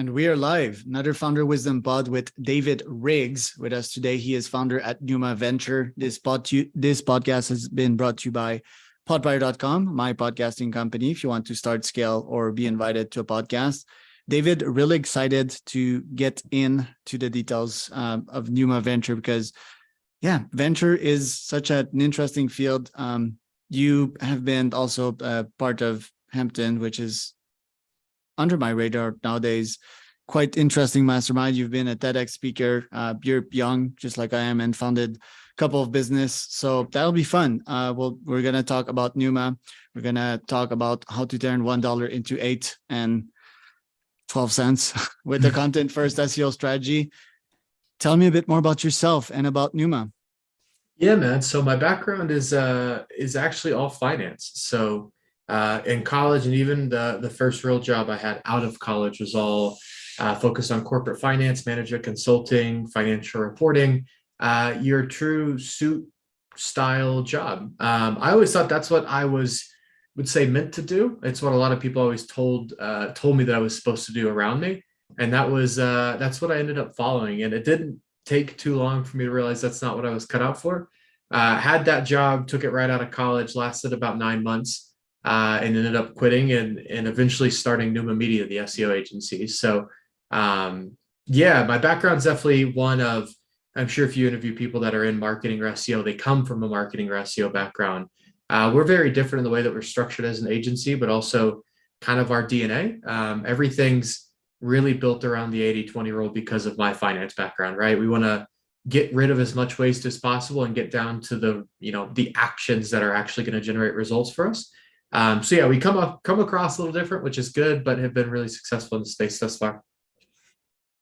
And we are live. Another Founder Wisdom Pod with David Riggs with us today. He is founder at Pneuma Venture. This podcast has been brought to you by podfire.com, my podcasting company, if you want to start, scale, or be invited to a podcast. David, really excited to get into the details of Pneuma Venture because, venture is such an interesting field. You have been also part of Hampton, which is under my radar nowadays. Quite interesting mastermind. You've been a TEDx speaker. You're young, just like I am, and founded a couple of business. So that'll be fun. We're going to talk about Pneuma. We're going to talk about how to turn $1 into 8 and 12 cents with the content first SEO strategy. Tell me a bit more about yourself and about Pneuma. Yeah, man. So my background is actually all finance. So in college, and even the first real job I had out of college was all focused on corporate finance, management consulting, financial reporting, your true suit style job. I always thought that's what I would say meant to do. It's what a lot of people always told me that I was supposed to do around me. And that's what I ended up following. And it didn't take too long for me to realize that's not what I was cut out for. Had that job, took it right out of college, lasted about 9 months. And ended up quitting and eventually starting Pneuma Media, the SEO agency. So, my background's definitely one of, I'm sure if you interview people that are in marketing or SEO, they come from a marketing or SEO background. We're very different in the way that we're structured as an agency, but also kind of our DNA. Everything's really built around the 80-20 rule because of my finance background, right? We want to get rid of as much waste as possible and get down to the actions that are actually going to generate results for us. We come across a little different, which is good, but have been really successful in the space thus far.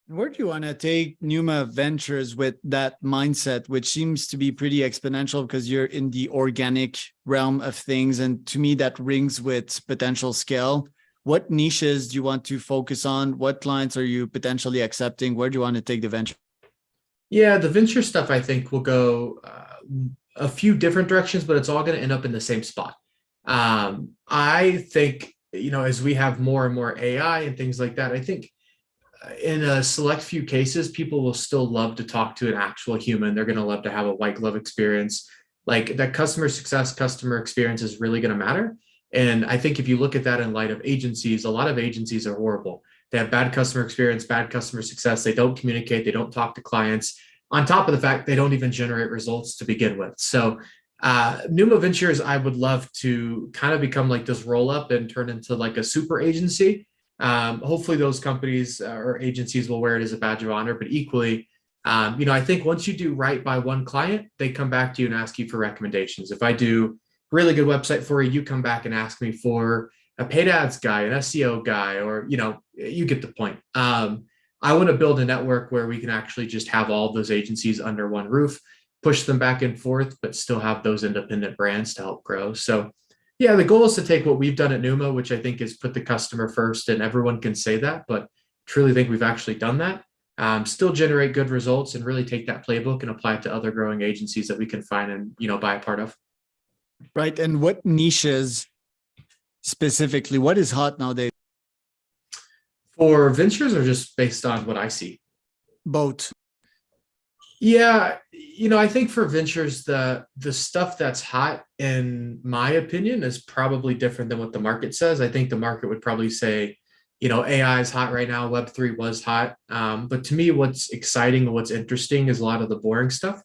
Where do you want to take Pneuma Ventures with that mindset, which seems to be pretty exponential because you're in the organic realm of things? And to me, that rings with potential scale. What niches do you want to focus on? What clients are you potentially accepting? Where do you want to take the venture? Yeah, the venture stuff, I think, will go a few different directions, but it's all going to end up in the same spot. I think, as we have more and more AI and things like that, I think in a select few cases, people will still love to talk to an actual human. They're going to love to have a white glove experience. Like that customer success, customer experience is really going to matter. And I think if you look at that in light of agencies, a lot of agencies are horrible. They have bad customer experience, bad customer success. They don't communicate. They don't talk to clients. On top of the fact, they don't even generate results to begin with. So Pneuma Ventures, I would love to kind of become like this roll up and turn into like a super agency. Hopefully those companies or agencies will wear it as a badge of honor, but equally, I think once you do right by one client, they come back to you and ask you for recommendations. If I do a really good website for you, you come back and ask me for a paid ads guy, an SEO guy, or, you get the point. I want to build a network where we can actually just have all those agencies under one roof, push them back and forth, but still have those independent brands to help grow. So the goal is to take what we've done at Pneuma, which I think is put the customer first, and everyone can say that, but truly think we've actually done that. Still generate good results and really take that playbook and apply it to other growing agencies that we can find and, buy a part of. Right. And what niches specifically, what is hot nowadays? For ventures or just based on what I see? Both. Yeah, I think for ventures, the stuff that's hot, in my opinion, is probably different than what the market says. I think the market would probably say, AI is hot right now. Web3 was hot. But to me, what's exciting and what's interesting is a lot of the boring stuff.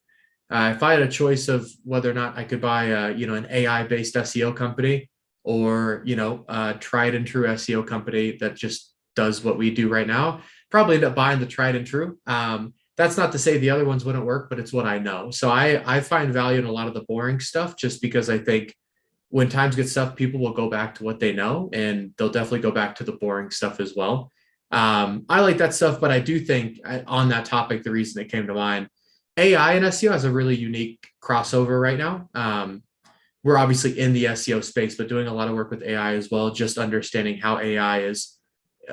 If I had a choice of whether or not I could buy an AI-based SEO company or, a tried and true SEO company that just does what we do right now, probably end up buying the tried and true. That's not to say the other ones wouldn't work, but it's what I know. So I find value in a lot of the boring stuff just because I think when times get tough, people will go back to what they know, and they'll definitely go back to the boring stuff as well. I like that stuff, but I do think on that topic, the reason it came to mind, AI and SEO has a really unique crossover right now. We're obviously in the SEO space, but doing a lot of work with AI as well, just understanding how AI is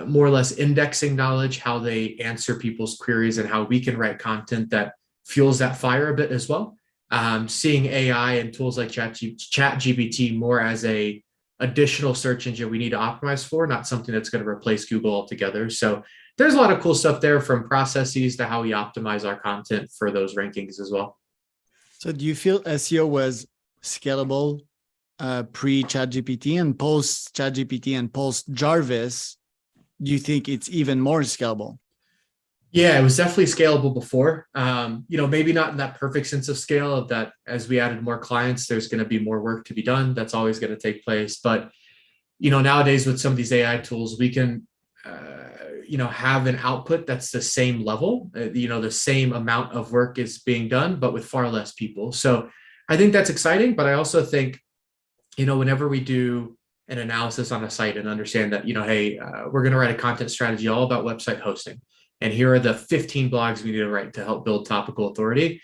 more or less indexing knowledge, how they answer people's queries, and how we can write content that fuels that fire a bit as well. Seeing AI and tools like ChatGPT more as a additional search engine we need to optimize for, not something that's going to replace Google altogether. So there's a lot of cool stuff there, from processes to how we optimize our content for those rankings as well. So do you feel SEO was scalable pre-ChatGPT, and post-ChatGPT and post-Jarvis? Do you think it's even more scalable? Yeah, it was definitely scalable before. Maybe not in that perfect sense of scale, of that as we added more clients, there's going to be more work to be done. That's always going to take place. But, nowadays with some of these AI tools, we can, have an output that's the same level, the same amount of work is being done, but with far less people. So I think that's exciting. But I also think, whenever we do an analysis on a site and understand that, hey, we're going to write a content strategy all about website hosting, and here are the 15 blogs we need to write to help build topical authority.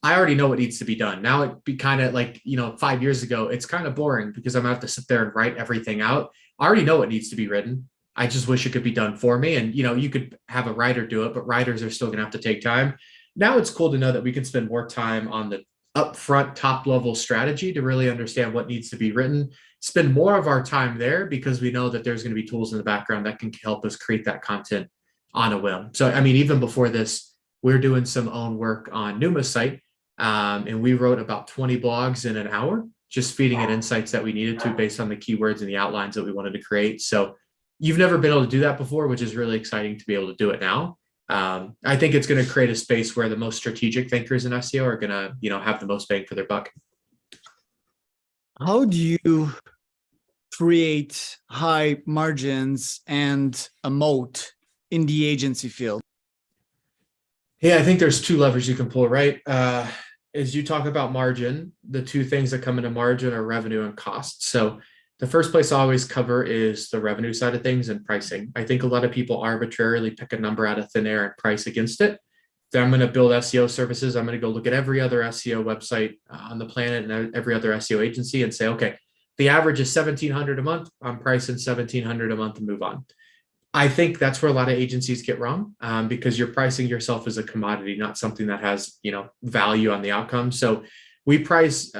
I already know what needs to be done. Now it'd be kind of like, 5 years ago, it's kind of boring because I'm gonna have to sit there and write everything out. I already know what needs to be written. I just wish it could be done for me. And, you could have a writer do it, but writers are still gonna have to take time. Now it's cool to know that we can spend more time on the upfront top level strategy to really understand what needs to be written, spend more of our time there because we know that there's going to be tools in the background that can help us create that content on a whim. So, even before this, we're doing some own work on Pneuma's site. And we wrote about 20 blogs in an hour, just feeding it insights that we needed to based on the keywords and the outlines that we wanted to create. So you've never been able to do that before, which is really exciting to be able to do it now. I think it's going to create a space where the most strategic thinkers in SEO are going to, have the most bang for their buck. How do you create high margins and a moat in the agency field? Yeah, I think there's two levers you can pull, right? As you talk about margin, the two things that come into margin are revenue and cost. So the first place I always cover is the revenue side of things and pricing. I think a lot of people arbitrarily pick a number out of thin air and price against it. Then I'm going to build SEO services. I'm going to go look at every other SEO website on the planet and every other SEO agency and say, okay, the average is $1,700 a month. I'm pricing $1,700 a month and move on. I think that's where a lot of agencies get wrong, because you're pricing yourself as a commodity, not something that has, value on the outcome. So we price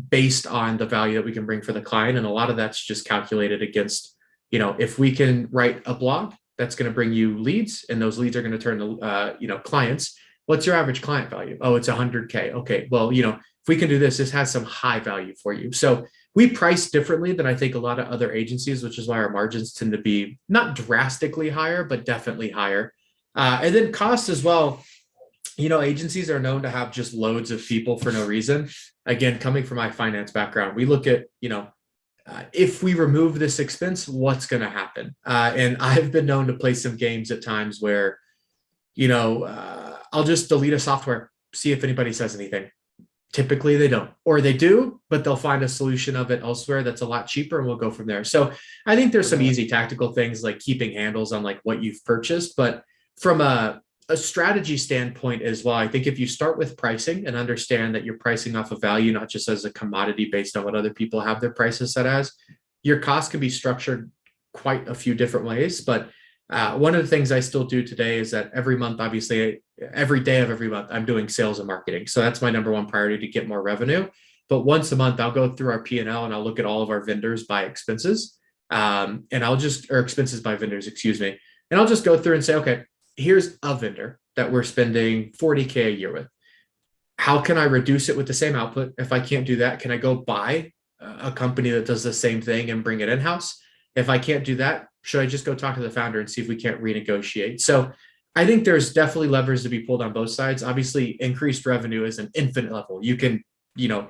based on the value that we can bring for the client. And a lot of that's just calculated against, if we can write a blog that's going to bring you leads, and those leads are going to turn to, clients. What's your average client value? Oh, it's 100K. Okay. Well, if we can do this, this has some high value for you. So we price differently than I think a lot of other agencies, which is why our margins tend to be not drastically higher, but definitely higher. And then cost as well. Agencies are known to have just loads of people for no reason. Again, coming from my finance background, we look at, if we remove this expense, what's going to happen? And I've been known to play some games at times where, I'll just delete a software, see if anybody says anything. Typically they don't, or they do, but they'll find a solution of it elsewhere that's a lot cheaper, and we'll go from there. So I think there's some easy tactical things like keeping handles on like what you've purchased, but from a strategy standpoint as well, I think if you start with pricing and understand that you're pricing off of value, not just as a commodity based on what other people have their prices set as, your cost can be structured quite a few different ways. But one of the things I still do today is that every month, obviously, every day of every month, I'm doing sales and marketing. So that's my number one priority, to get more revenue. But once a month, I'll go through our P&L and I'll look at all of our vendors by expenses. Or expenses by vendors, excuse me. And I'll just go through and say, okay, here's a vendor that we're spending 40K a year with. How can I reduce it with the same output? If I can't do that, can I go buy a company that does the same thing and bring it in-house? If I can't do that, should I just go talk to the founder and see if we can't renegotiate? So I think there's definitely levers to be pulled on both sides. Obviously, increased revenue is an infinite level. You can,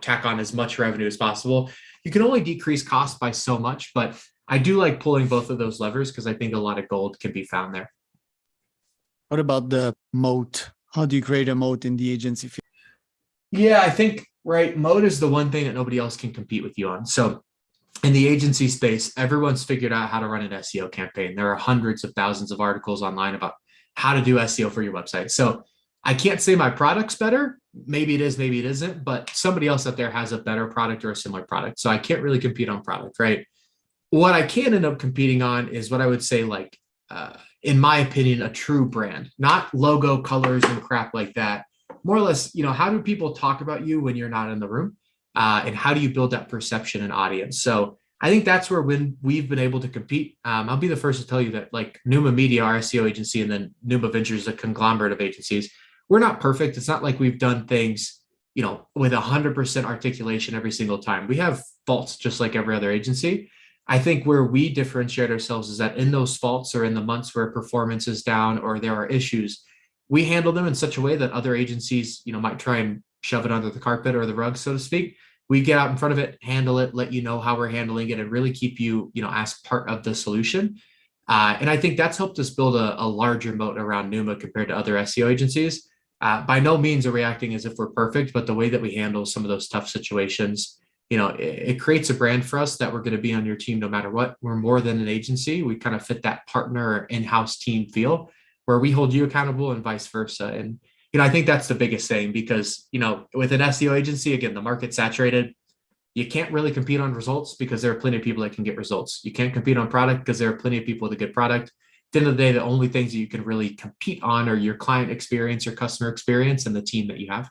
tack on as much revenue as possible. You can only decrease cost by so much, but I do like pulling both of those levers because I think a lot of gold can be found there. What about the moat? How do you create a moat in the agency field? Yeah, I think, right, moat is the one thing that nobody else can compete with you on. So in the agency space, everyone's figured out how to run an SEO campaign. There are hundreds of thousands of articles online about how to do SEO for your website. So I can't say my product's better. Maybe it is, maybe it isn't, but somebody else out there has a better product or a similar product. So I can't really compete on product, right? What I can end up competing on is what I would say, like, in my opinion, a true brand, not logo, colors, and crap like that. More or less, how do people talk about you when you're not in the room? And how do you build that perception and audience? So I think that's where when we've been able to compete. I'll be the first to tell you that like Pneuma Media, our SEO agency, and then Pneuma Venture is a conglomerate of agencies. We're not perfect. It's not like we've done things, with 100% articulation every single time. We have faults just like every other agency. I think where we differentiate ourselves is that in those faults or in the months where performance is down or there are issues, we handle them in such a way that other agencies, might try and shove it under the carpet or the rug, so to speak. We get out in front of it, handle it, let you know how we're handling it, and really keep you, as part of the solution. And I think that's helped us build a larger moat around Pneuma compared to other SEO agencies. By no means are we acting as if we're perfect, but the way that we handle some of those tough situations, it creates a brand for us that we're going to be on your team no matter what. We're more than an agency. We kind of fit that partner or in-house team feel where we hold you accountable and vice versa. And I think that's the biggest thing because, with an SEO agency, again, the market's saturated. You can't really compete on results because there are plenty of people that can get results. You can't compete on product because there are plenty of people with a good product. At the end of the day, the only things that you can really compete on are your client experience, your customer experience, and the team that you have.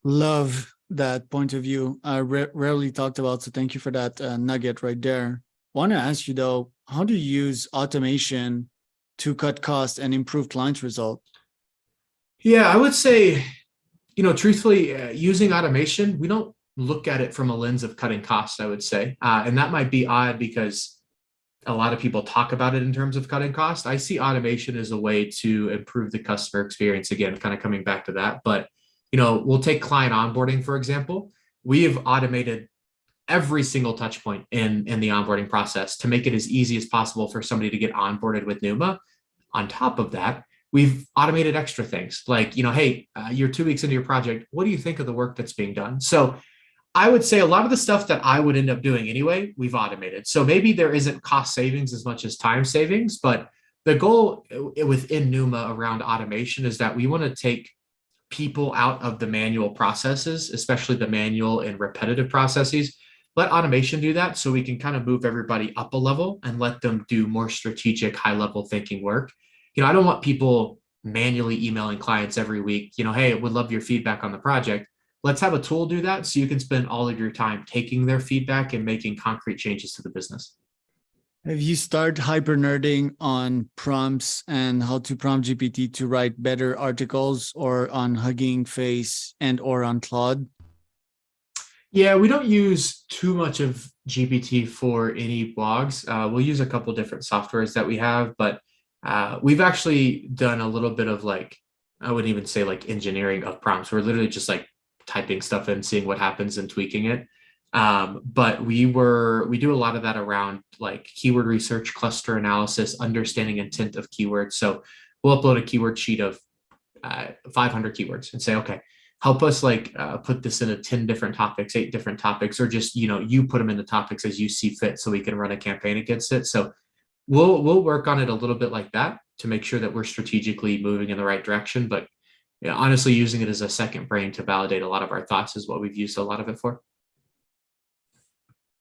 Love that point of view. I rarely talked about, so thank you for that nugget right there. Want to ask you though, how do you use automation to cut costs and improve client results? Yeah, I would say, truthfully, using automation, we don't look at it from a lens of cutting costs, I would say. And that might be odd because a lot of people talk about it in terms of cutting costs. I see automation as a way to improve the customer experience. Again, kind of coming back to that. But, we'll take client onboarding, for example. We have automated every single touch point in the onboarding process to make it as easy as possible for somebody to get onboarded with Pneuma. On top of that, we've automated extra things like, hey, you're 2 weeks into your project. What do you think of the work that's being done? So I would say a lot of the stuff that I would end up doing anyway, we've automated. So maybe there isn't cost savings as much as time savings, but the goal within Pneuma around automation is that we want to take people out of the manual processes, especially the manual and repetitive processes. Let automation do that so we can kind of move everybody up a level and let them do more strategic, high-level thinking work. I don't want people manually emailing clients every week, hey, would love your feedback on the project. Let's have a tool do that so you can spend all of your time taking their feedback and making concrete changes to the business. Have you started hyper nerding on prompts and how to prompt GPT to write better articles or on Hugging Face and or on Claude? Yeah, we don't use too much of GPT for any blogs. We'll use a couple different softwares that we have, but we've actually done a little bit of I wouldn't even say engineering of prompts. We're literally just typing stuff in, seeing what happens and tweaking it. But we do a lot of that around keyword research, cluster analysis, understanding intent of keywords. So we'll upload a keyword sheet of 500 keywords and say, okay, help us put this into 10 different topics, 8 different topics, or just, you put them in the topics as you see fit so we can run a campaign against it. So we'll work on it a little bit like that to make sure that we're strategically moving in the right direction. But honestly, using it as a second brain to validate a lot of our thoughts is what we've used a lot of it for.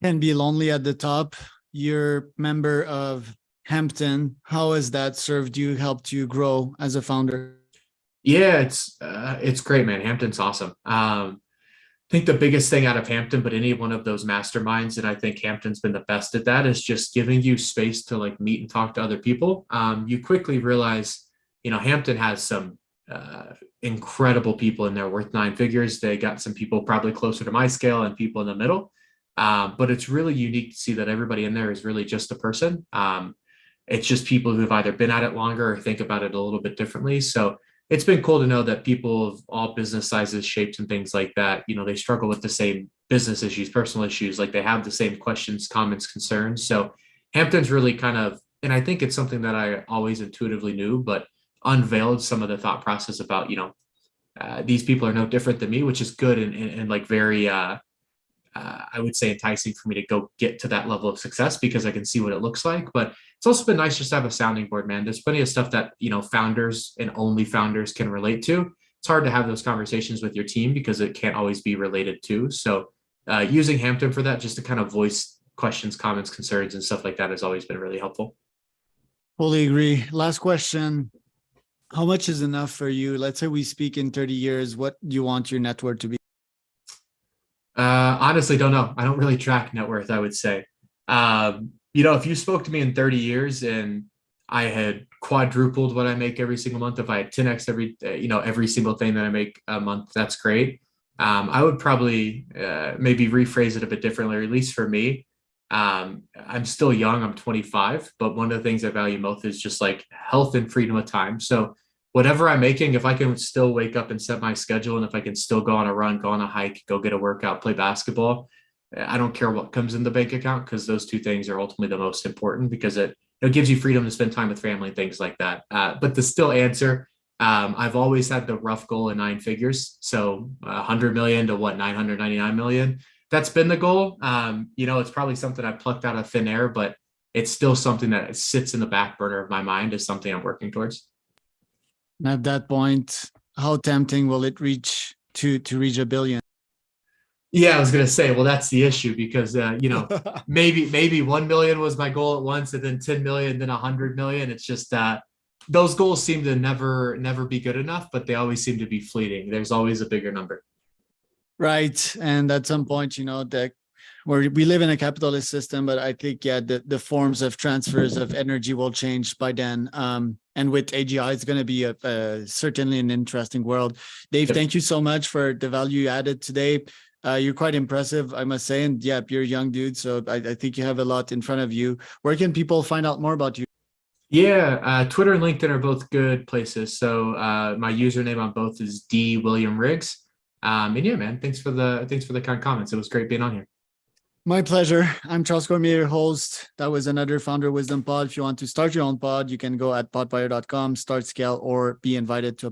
Can be lonely at the top. You're member of Hampton. How has that served you, helped you grow as a founder? Yeah, it's great, man. Hampton's awesome. I think the biggest thing out of Hampton, but any one of those masterminds, and I think Hampton's been the best at that, is just giving you space to meet and talk to other people. You quickly realize, Hampton has some incredible people in there worth 9 figures. They got some people probably closer to my scale and people in the middle. But it's really unique to see that everybody in there is really just a person. It's just people who've either been at it longer or think about it a little bit differently. So it's been cool to know that people of all business sizes, shapes, and things like that, they struggle with the same business issues, personal issues, they have the same questions, comments, concerns. So Hampton's really kind of, and I think it's something that I always intuitively knew, but unveiled some of the thought process about, these people are no different than me, which is good and very, I would say enticing for me to go get to that level of success because I can see what it looks like. But it's also been nice just to have a sounding board, man. There's plenty of stuff that, founders and only founders can relate to. It's hard to have those conversations with your team because it can't always be related to. So using Hampton for that, just to kind of voice questions, comments, concerns, and stuff like that has always been really helpful. Fully agree. Last question. How much is enough for you? Let's say we speak in 30 years. What do you want your net worth to be? Honestly, don't know. I don't really track net worth, I would say. If you spoke to me in 30 years and I had quadrupled what I make every single month, if I had 10x every single thing that I make a month, that's great. I would probably maybe rephrase it a bit differently, or at least for me. I'm still young, I'm 25, but one of the things I value most is just like health and freedom of time. So whatever I'm making, if I can still wake up and set my schedule, and if I can still go on a run, go on a hike, go get a workout, play basketball, I don't care what comes in the bank account, because those two things are ultimately the most important, because it gives you freedom to spend time with family and things like that. But to still answer, I've always had the rough goal of 9 figures. So 100 million to 999 million. That's been the goal. It's probably something I plucked out of thin air, but it's still something that sits in the back burner of my mind as something I'm working towards. At that point, how tempting will it reach to reach 1 billion? Yeah, I was gonna say, well, that's the issue, because maybe 1 million was my goal at once, and then 10 million, then 100 million. It's just those goals seem to never be good enough, but they always seem to be fleeting. There's always a bigger number. Right. And at some point, that where we live in a capitalist system, but I think, yeah, the forms of transfers of energy will change by then. And with AGI, it's going to be certainly an interesting world. Dave, thank you so much for the value you added today. You're quite impressive, I must say. And yeah, you're a young dude, so I think you have a lot in front of you. Where can people find out more about you? Yeah, Twitter and LinkedIn are both good places. So my username on both is D William Riggs. And yeah, man, thanks for the kind comments. It was great being on here. My pleasure. I'm Charles Cormier, your host. That was another Founder Wisdom Pod. If you want to start your own pod, you can go at podfire.com, start, scale, or be invited to a